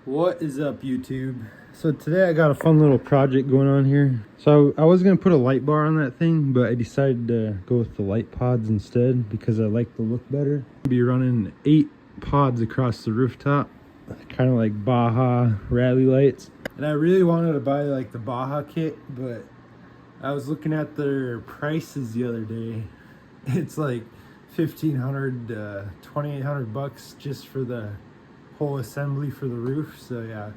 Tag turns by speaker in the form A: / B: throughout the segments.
A: What is up, YouTube? So today I got a fun little project going on here. So I was gonna put a light bar on that thing, but I decided to go with the light pods instead because I like the look better. I'll be running 8 pods across the rooftop, kind of like Baja rally lights. And I really wanted to buy like the Baja kit, but I was looking at their prices the other day. It's like $1,500 to $2,800 just for the whole assembly for the roof. So yeah,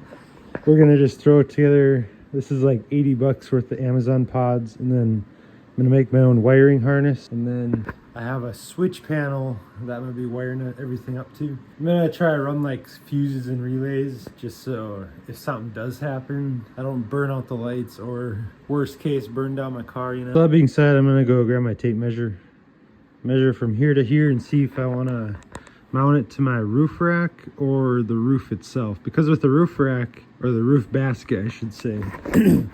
A: we're gonna just throw it together. This is like $80 worth of Amazon pods, and then I'm gonna make my own wiring harness, and then I have a switch panel that I'm gonna be wiring everything up to. I'm gonna try to run like fuses and relays just so if something does happen, I don't burn out the lights, or worst case burn down my car, you know. So that being said, I'm gonna go grab my tape measure from here to here and see if I want to mount it to my roof rack or the roof itself, because with the roof rack, or the roof basket I should say, it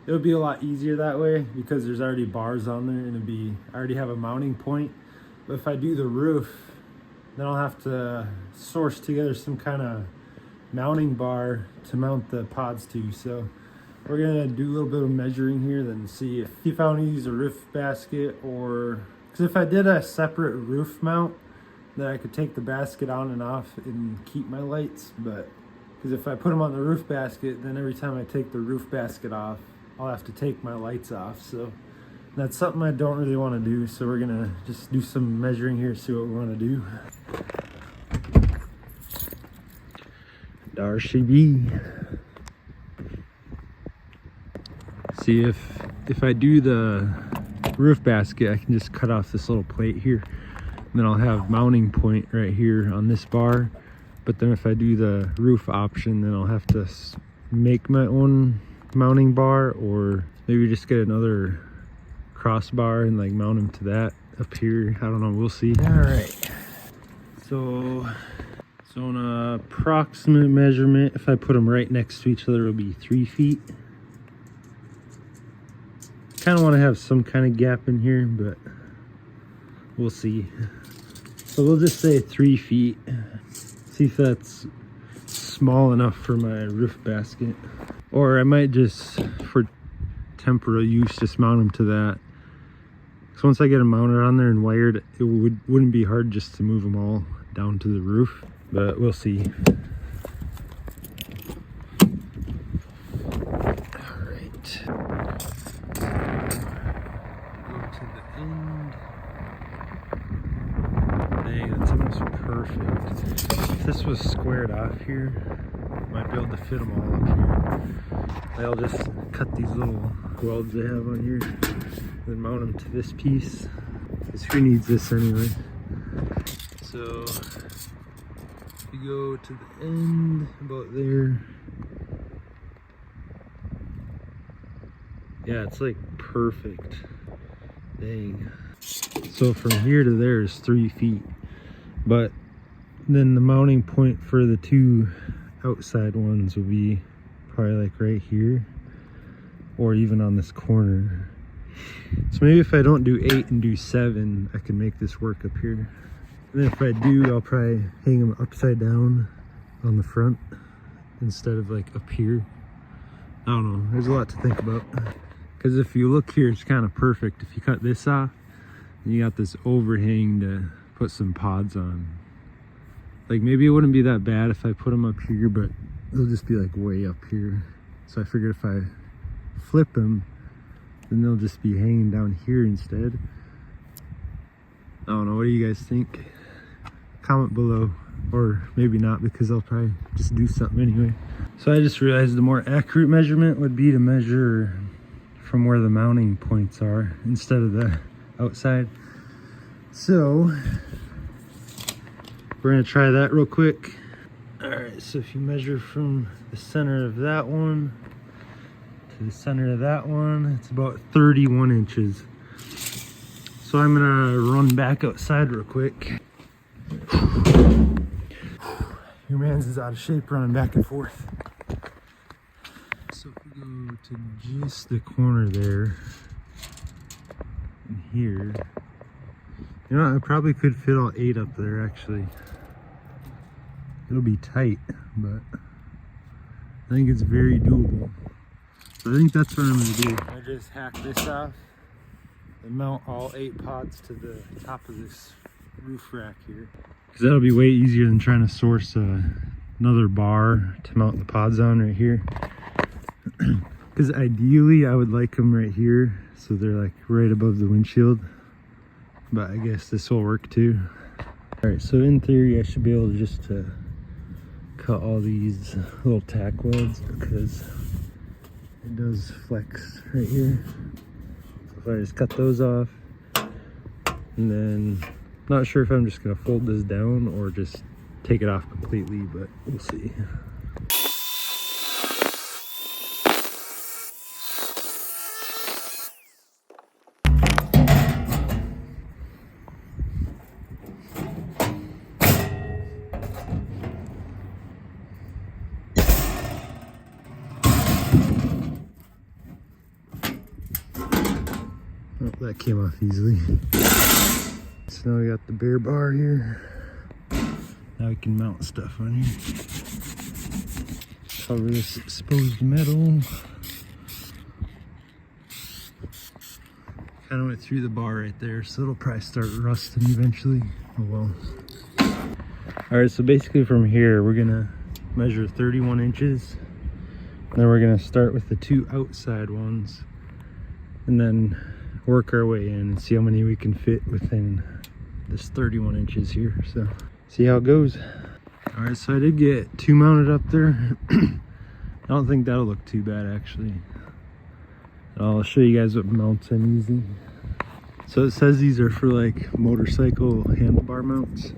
A: would be a lot easier that way because there's already bars on there and I already have a mounting point. But if I do the roof, then I'll have to source together some kind of mounting bar to mount the pods to. So we're gonna do a little bit of measuring here, then see if I want to use a roof basket, or because if I did a separate roof mount, then I could take the basket on and off and keep my lights. But because if I put them on the roof basket, then every time I take the roof basket off, I'll have to take my lights off. So that's something I don't really want to do. So we're gonna just do some measuring here, see what we want to do. Darcy B. See if I do the roof basket, I can just cut off this little plate here, and then I'll have mounting point right here on this bar. But then if I do the roof option, then I'll have to make my own mounting bar, or maybe just get another crossbar and like mount them to that up here. I don't know, we'll see. All right, so on a approximate measurement, if I put them right next to each other, it'll be 3 feet. Kind of want to have some kind of gap in here, but we'll see. So we'll just say 3 feet. See if that's small enough for my roof basket. Or I might just, for temporary use, just mount them to that. So once I get them mounted on there and wired, it wouldn't be hard just to move them all down to the roof. But we'll see. Perfect. If this was squared off here, I might be able to fit them all up here. I'll just cut these little welds they have on here, then mount them to this piece, because who needs this anyway? So if you go to the end about there, yeah, it's like perfect. Dang. So from here to there is 3 feet. But then the mounting point for the 2 outside ones will be probably like right here, or even on this corner. So maybe if I don't do 8 and do 7, I can make this work up here. And then if I do, I'll probably hang them upside down on the front instead of like up here. I don't know, there's a lot to think about. Because if you look here, it's kind of perfect. If you cut this off, you got this overhang to put some pods on. Like maybe it wouldn't be that bad if I put them up here, but they'll just be like way up here. So I figured if I flip them, then they'll just be hanging down here instead. I don't know, what do you guys think? Comment below, or maybe not, because I'll probably just do something anyway. So I just realized the more accurate measurement would be to measure from where the mounting points are instead of the outside. So we're gonna try that real quick. All right, so if you measure from the center of that one to the center of that one, it's about 31 inches. So I'm gonna run back outside real quick. Your man's is out of shape running back and forth. So if we go to just the corner there and here, you know, I probably could fit all 8 up there actually. It'll be tight, but I think it's very doable. So I think that's what I'm gonna do. I just hack this off and mount all 8 pods to the top of this roof rack here. Because that'll be way easier than trying to source another bar to mount the pods on right here. Because ideally I would like them right here so they're like right above the windshield. But I guess this will work too. Alright, so in theory I should be able to just cut all these little tack welds because it does flex right here. So if I just cut those off, and then not sure if I'm just gonna fold this down or just take it off completely, but we'll see. Oh, that came off easily. So now we got the bare bar here. Now we can mount stuff on here. Cover this exposed metal. Kind of went through the bar right there, so it'll probably start rusting eventually. Oh well. Alright, so basically from here we're gonna measure 31 inches. Then we're gonna start with the 2 outside ones and then work our way in and see how many we can fit within this 31 inches here. So see how it goes. All right, so I did get 2 mounted up there. I don't think that'll look too bad actually. I'll show you guys what mounts I'm using. So it says these are for like motorcycle handlebar mounts.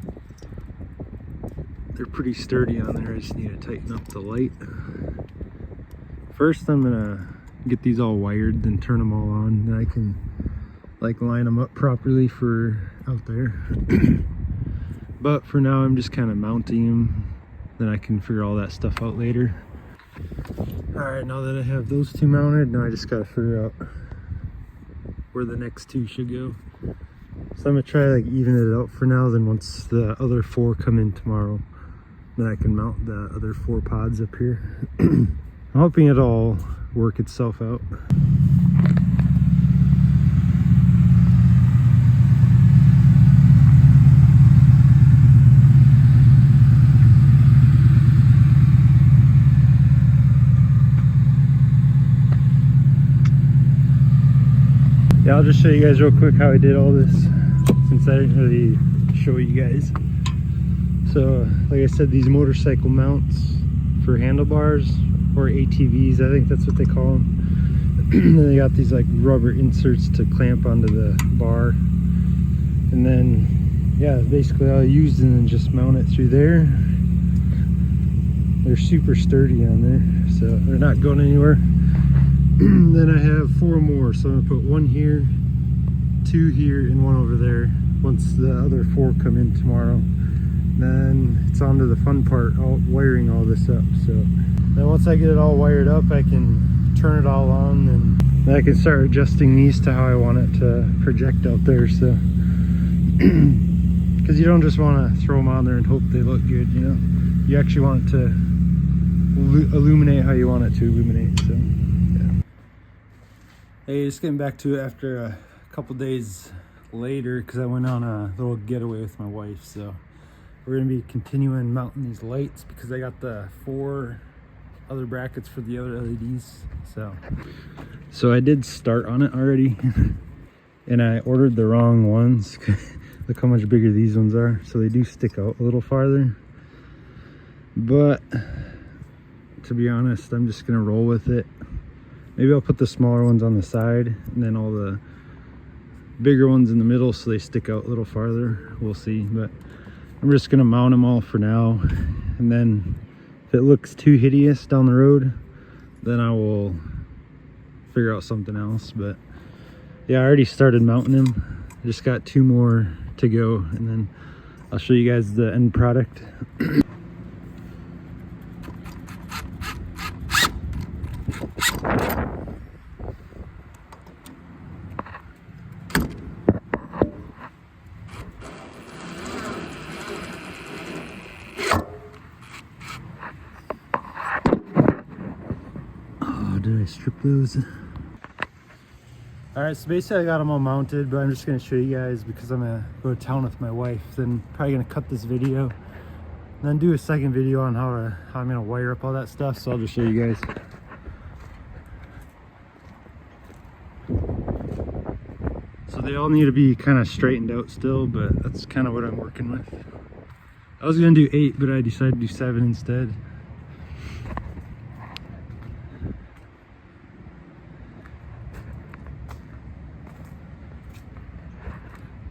A: They're pretty sturdy on there. I just need to tighten up the light. First I'm gonna get these all wired, then turn them all on, then I can like line them up properly for out there. But for now I'm just kind of mounting them, then I can figure all that stuff out later. All right, now that I have those 2 mounted, now I just gotta figure out where the next 2 should go. So I'm gonna try like even it out for now, then once the other 4 come in tomorrow, then I can mount the other 4 pods up here. I'm hoping it'll all work itself out. Yeah, I'll just show you guys real quick how I did all this since I didn't really show you guys. So like I said, these motorcycle mounts for handlebars or ATVs, I think that's what they call them. And then they got these like rubber inserts to clamp onto the bar, and then yeah, basically all I used, and then just mount it through there. They're super sturdy on there, so they're not going anywhere. Then I have 4 more, so I'm gonna put 1 here, 2 here, and 1 over there once the other 4 come in tomorrow. Then it's on to the fun part, wiring all this up. So then once I get it all wired up, I can turn it all on, and then I can start adjusting these to how I want it to project out there. So because you don't just want to throw them on there and hope they look good, you know, you actually want it to illuminate how you want it to illuminate. So yeah. Hey, just getting back to it after a couple days later, because I went on a little getaway with my wife. So we're going to be continuing mounting these lights because I got the 4 other brackets for the other LEDs. So I did start on it already and I ordered the wrong ones. Look how much bigger these ones are. So they do stick out a little farther. But to be honest, I'm just going to roll with it. Maybe I'll put the smaller ones on the side and then all the bigger ones in the middle so they stick out a little farther. We'll see. But I'm just gonna mount them all for now, and then if it looks too hideous down the road, then I will figure out something else. But yeah, I already started mounting them. I just got 2 more to go, and then I'll show you guys the end product. did I strip those? Alright, so basically I got them all mounted, but I'm just going to show you guys because I'm going to go to town with my wife. Then probably going to cut this video. And then do a second video on how I'm going to wire up all that stuff. So I'll just show you guys. So they all need to be kind of straightened out still, but that's kind of what I'm working with. I was going to do 8, but I decided to do 7 instead.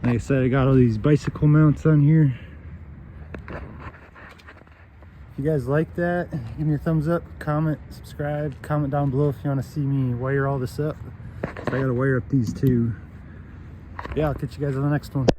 A: Like I said, I got all these bicycle mounts on here. If you guys like that, give me a thumbs up, comment, subscribe, comment down below if you want to see me wire all this up. So I got to wire up these two. Yeah, I'll catch you guys on the next one.